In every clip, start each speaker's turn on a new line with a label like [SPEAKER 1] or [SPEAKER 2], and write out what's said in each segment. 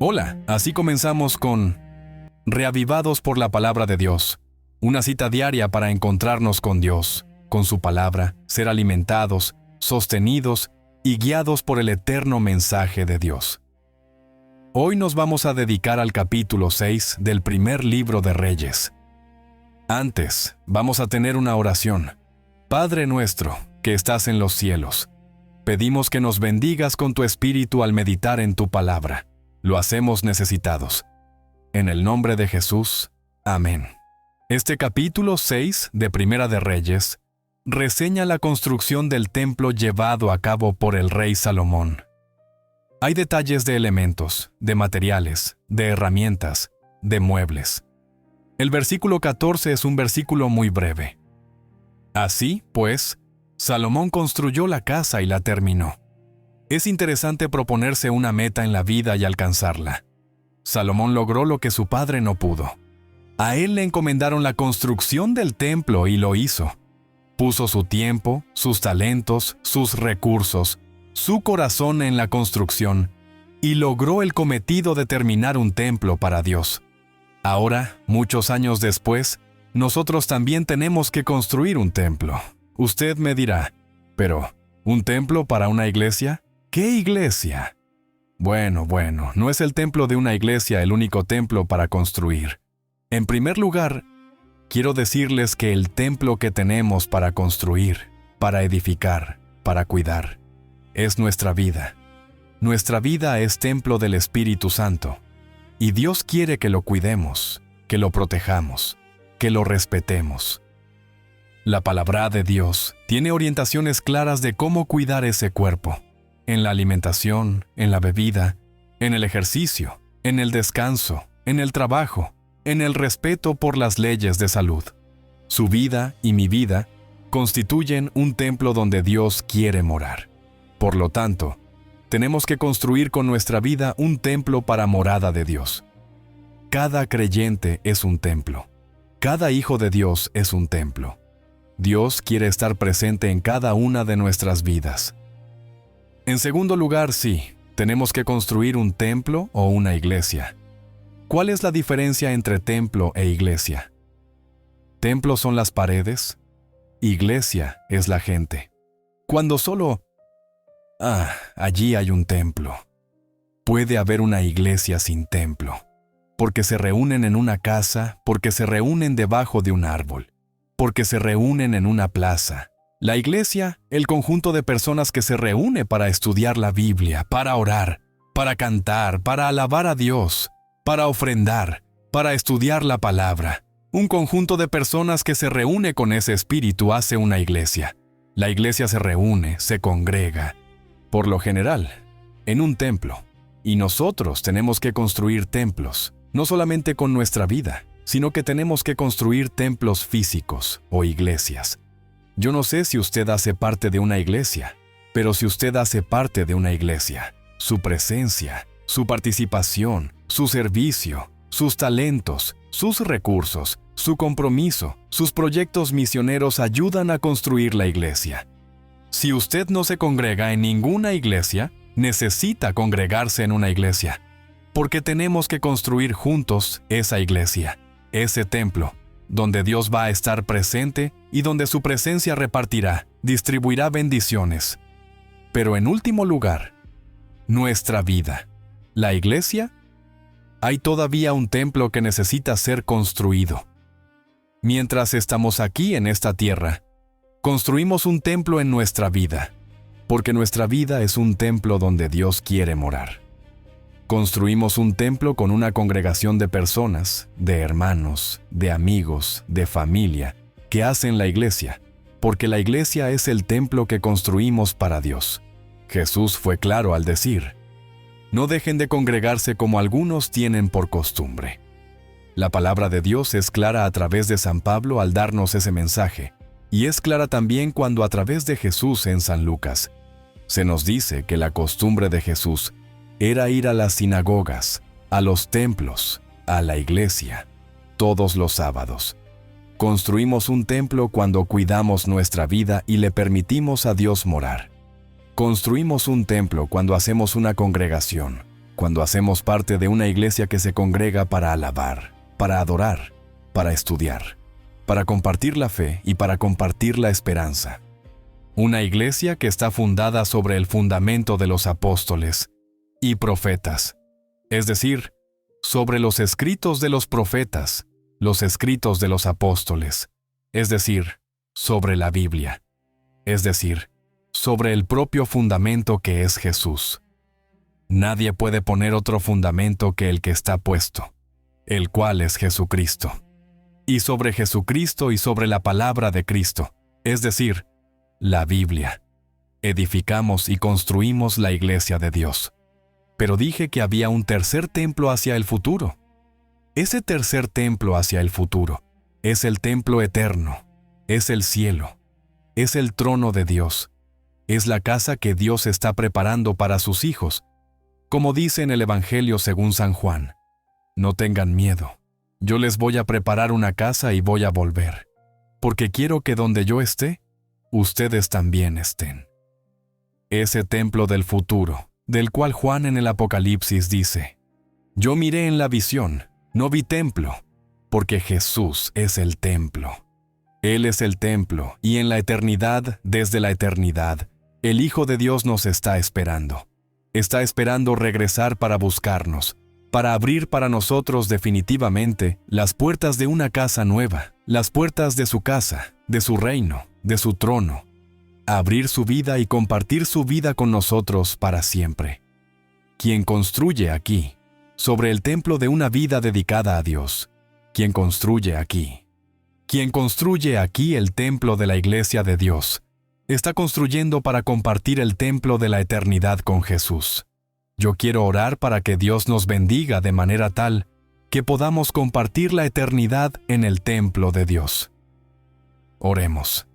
[SPEAKER 1] Hola, así comenzamos con Reavivados por la Palabra de Dios, una cita diaria para encontrarnos con Dios, con su palabra, ser alimentados, sostenidos y guiados por el eterno mensaje de Dios. Hoy nos vamos a dedicar al capítulo 6 del primer libro de Reyes. Antes, vamos a tener una oración. Padre nuestro, que estás en los cielos, pedimos que nos bendigas con tu espíritu al meditar en tu palabra. Lo hacemos necesitados. En el nombre de Jesús. Amén. Este capítulo 6 de Primera de Reyes reseña la construcción del templo llevado a cabo por el rey Salomón. Hay detalles de elementos, de materiales, de herramientas, de muebles. El versículo 14 es un versículo muy breve. Así, pues, Salomón construyó la casa y la terminó. Es interesante proponerse una meta en la vida y alcanzarla. Salomón logró lo que su padre no pudo. A él le encomendaron la construcción del templo y lo hizo. Puso su tiempo, sus talentos, sus recursos, su corazón en la construcción y logró el cometido de terminar un templo para Dios. Ahora, muchos años después, nosotros también tenemos que construir un templo. Usted me dirá, pero, ¿un templo para una iglesia? ¿Qué iglesia? Bueno, no es el templo de una iglesia el único templo para construir. En primer lugar, quiero decirles que el templo que tenemos para construir, para edificar, para cuidar, es nuestra vida. Nuestra vida es templo del Espíritu Santo, y Dios quiere que lo cuidemos, que lo protejamos, que lo respetemos. La palabra de Dios tiene orientaciones claras de cómo cuidar ese cuerpo. En la alimentación, en la bebida, en el ejercicio, en el descanso, en el trabajo, en el respeto por las leyes de salud. Su vida y mi vida constituyen un templo donde Dios quiere morar. Por lo tanto, tenemos que construir con nuestra vida un templo para morada de Dios. Cada creyente es un templo. Cada hijo de Dios es un templo. Dios quiere estar presente en cada una de nuestras vidas. En segundo lugar, sí, tenemos que construir un templo o una iglesia. ¿Cuál es la diferencia entre templo e iglesia? Templo son las paredes, iglesia es la gente. Cuando solo, allí hay un templo. Puede haber una iglesia sin templo, porque se reúnen en una casa, porque se reúnen debajo de un árbol, porque se reúnen en una plaza. La iglesia, el conjunto de personas que se reúne para estudiar la Biblia, para orar, para cantar, para alabar a Dios, para ofrendar, para estudiar la palabra. Un conjunto de personas que se reúne con ese espíritu hace una iglesia. La iglesia se reúne, se congrega, por lo general, en un templo. Y nosotros tenemos que construir templos, no solamente con nuestra vida, sino que tenemos que construir templos físicos o iglesias. Yo no sé si usted hace parte de una iglesia, pero si usted hace parte de una iglesia, su presencia, su participación, su servicio, sus talentos, sus recursos, su compromiso, sus proyectos misioneros ayudan a construir la iglesia. Si usted no se congrega en ninguna iglesia, necesita congregarse en una iglesia, porque tenemos que construir juntos esa iglesia, ese templo, donde Dios va a estar presente y donde su presencia repartirá, distribuirá bendiciones. Pero en último lugar, nuestra vida. ¿La iglesia? Hay todavía un templo que necesita ser construido. Mientras estamos aquí en esta tierra, construimos un templo en nuestra vida, porque nuestra vida es un templo donde Dios quiere morar. Construimos un templo con una congregación de personas, de hermanos, de amigos, de familia, que hacen la iglesia, porque la iglesia es el templo que construimos para Dios. Jesús fue claro al decir, no dejen de congregarse como algunos tienen por costumbre. La palabra de Dios es clara a través de San Pablo al darnos ese mensaje, y es clara también cuando a través de Jesús en San Lucas, se nos dice que la costumbre de Jesús era ir a las sinagogas, a los templos, a la iglesia, todos los sábados. Construimos un templo cuando cuidamos nuestra vida y le permitimos a Dios morar. Construimos un templo cuando hacemos una congregación, cuando hacemos parte de una iglesia que se congrega para alabar, para adorar, para estudiar, para compartir la fe y para compartir la esperanza. Una iglesia que está fundada sobre el fundamento de los apóstoles y profetas, es decir, sobre los escritos de los profetas, los escritos de los apóstoles, es decir, sobre la Biblia, es decir, sobre el propio fundamento que es Jesús. Nadie puede poner otro fundamento que el que está puesto, el cual es Jesucristo. Y sobre Jesucristo y sobre la palabra de Cristo, es decir, la Biblia, edificamos y construimos la iglesia de Dios. Pero dije que había un tercer templo hacia el futuro. Ese tercer templo hacia el futuro es el templo eterno, es el cielo, es el trono de Dios, es la casa que Dios está preparando para sus hijos. Como dice en el Evangelio según San Juan, no tengan miedo, yo les voy a preparar una casa y voy a volver, porque quiero que donde yo esté, ustedes también estén. Ese templo del futuro, del cual Juan en el Apocalipsis dice, yo miré en la visión, no vi templo, porque Jesús es el templo. Él es el templo, y en la eternidad, desde la eternidad, el Hijo de Dios nos está esperando. Está esperando regresar para buscarnos, para abrir para nosotros definitivamente las puertas de una casa nueva, las puertas de su casa, de su reino, de su trono, abrir su vida y compartir su vida con nosotros para siempre. Quien construye aquí, sobre el templo de una vida dedicada a Dios, quien construye aquí el templo de la iglesia de Dios, está construyendo para compartir el templo de la eternidad con Jesús. Yo quiero orar para que Dios nos bendiga de manera tal que podamos compartir la eternidad en el templo de Dios. Oremos.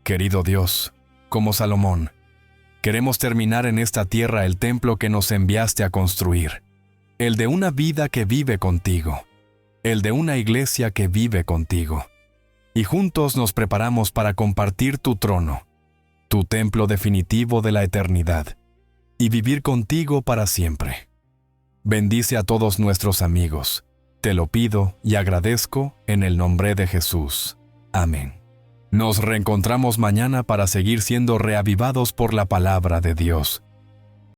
[SPEAKER 1] Querido Dios, como Salomón, queremos terminar en esta tierra el templo que nos enviaste a construir, el de una vida que vive contigo, el de una iglesia que vive contigo. Y juntos nos preparamos para compartir tu trono, tu templo definitivo de la eternidad, y vivir contigo para siempre. Bendice a todos nuestros amigos. Te lo pido y agradezco en el nombre de Jesús. Amén. Nos reencontramos mañana para seguir siendo reavivados por la palabra de Dios.